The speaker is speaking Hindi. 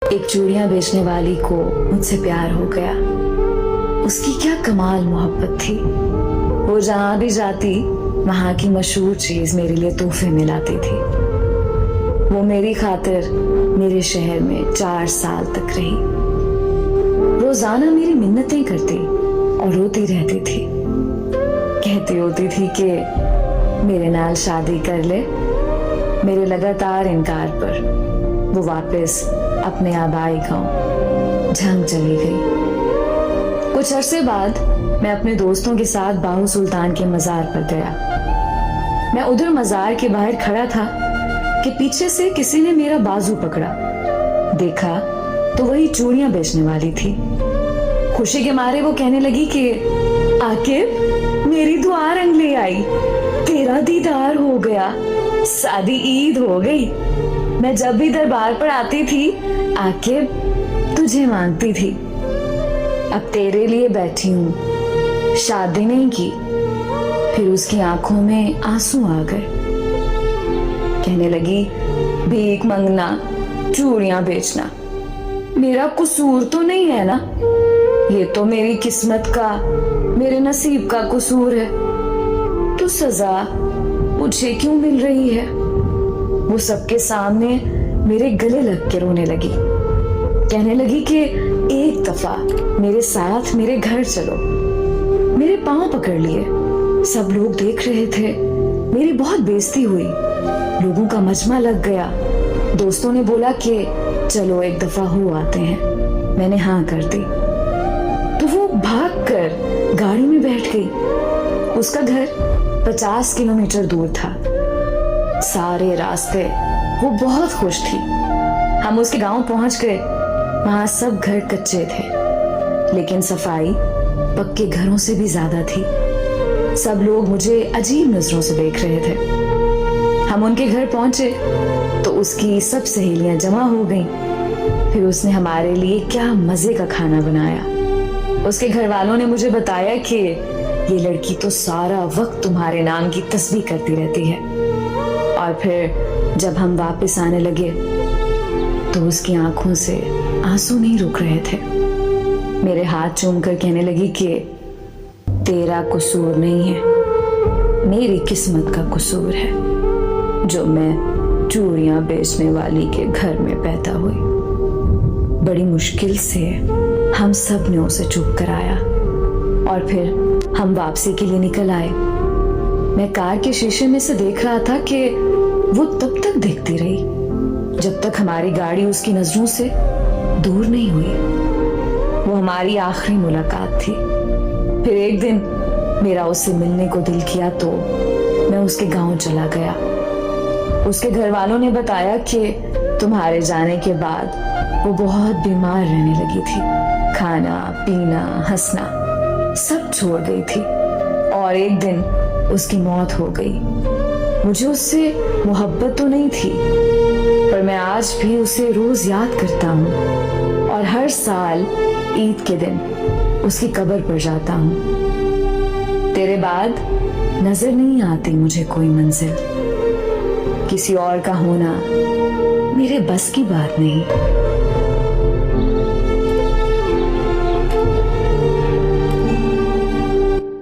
एक चूड़ियां बेचने वाली को मुझसे प्यार हो गया। उसकी क्या कमाल मोहब्बत थी। वो जहां भी जाती वहां की मशहूर चीज मेरे लिए तोहफे में लाती थी। वो मेरी खातिर मेरे शहर में 4 साल तक रही। रोजाना मेरी मिन्नतें करती और रोती रहती थी। कहती होती थी कि मेरे नाल शादी कर ले। मेरे लगातार इनकार पर वो वापस अपने आबाई गांव झंग चली गई। कुछ अरसे बाद मैं अपने दोस्तों के साथ बाहू सुल्तान के मजार पर गया। मैं उधर मजार के बाहर खड़ा था कि पीछे से किसी ने मेरा बाजू पकड़ा। देखा तो वही चूड़ियां बेचने वाली थी। खुशी के मारे वो कहने लगी कि आकिब, मेरी दुआ रंग ले आई, तेरा दीदार हो गया, शादी ईद हो गई। मैं जब भी दरबार पर आती थी आकिब तुझे मांगती थी। अब तेरे लिए बैठी हूं, शादी नहीं की। फिर उसकी आंखों में आंसू आ गए। कहने लगी, भीख मंगना, चूड़ियां बेचना मेरा कसूर तो नहीं है ना। ये तो मेरी किस्मत का, मेरे नसीब का कसूर है। तो सजा मुझे क्यों मिल रही है। वो सबके सामने मेरे गले लग के रोने लगी। कहने लगी कि एक दफा मेरे साथ मेरे घर चलो। मेरे पांव पकड़ लिए। सब लोग देख रहे थे। मेरी बहुत बेइज्जती हुई। लोगों का मजमा लग गया। दोस्तों ने बोला कि चलो एक दफा हो आते हैं। मैंने हाँ कर दी। तो वो भागकर गाड़ी में बैठ गई। उसका घर 50 किलोमीटर दूर था। सारे रास्ते वो बहुत खुश थी। हम उसके गांव पहुंच गए। वहां सब घर कच्चे थे, लेकिन सफाई पक्के घरों से भी ज्यादा थी। सब लोग मुझे अजीब नजरों से देख रहे थे। हम उनके घर पहुंचे तो उसकी सब सहेलियां जमा हो गईं। फिर उसने हमारे लिए क्या मजे का खाना बनाया। उसके घर वालों ने मुझे बताया कि ये लड़की तो सारा वक्त तुम्हारे नाम की तस्बीह करती रहती है। और फिर जब हम वापस आने लगे तो उसकी आंखों से आंसू नहीं रुक रहे थे। मेरे हाथ चूमकर कहने लगी कि तेरा कसूर नहीं है, मेरी किस्मत का कसूर है जो मैं चूड़ियां बेचने वाली के घर में पैदा हुई। बड़ी मुश्किल से हम सब ने उसे चुप कराया और फिर हम वापसी के लिए निकल आए। मैं कार के शीशे में से देख रहा था कि वो तब तक देखती रही जब तक हमारी गाड़ी उसकी नजरों से दूर नहीं हुई। वो हमारी आखिरी मुलाकात थी। फिर एक दिन मेरा उससे मिलने को दिल किया तो मैं उसके गांव चला गया। उसके घर वालों ने बताया कि तुम्हारे जाने के बाद वो बहुत बीमार रहने लगी थी। खाना पीना हंसना सब छोड़ गई थी और एक दिन उसकी मौत हो गई। मुझे उससे मोहब्बत तो नहीं थी, पर मैं आज भी उसे रोज याद करता हूँ और हर साल ईद के दिन उसकी कब्र पर जाता हूँ। तेरे बाद नजर नहीं आती मुझे कोई मंजिल। किसी और का होना मेरे बस की बात नहीं।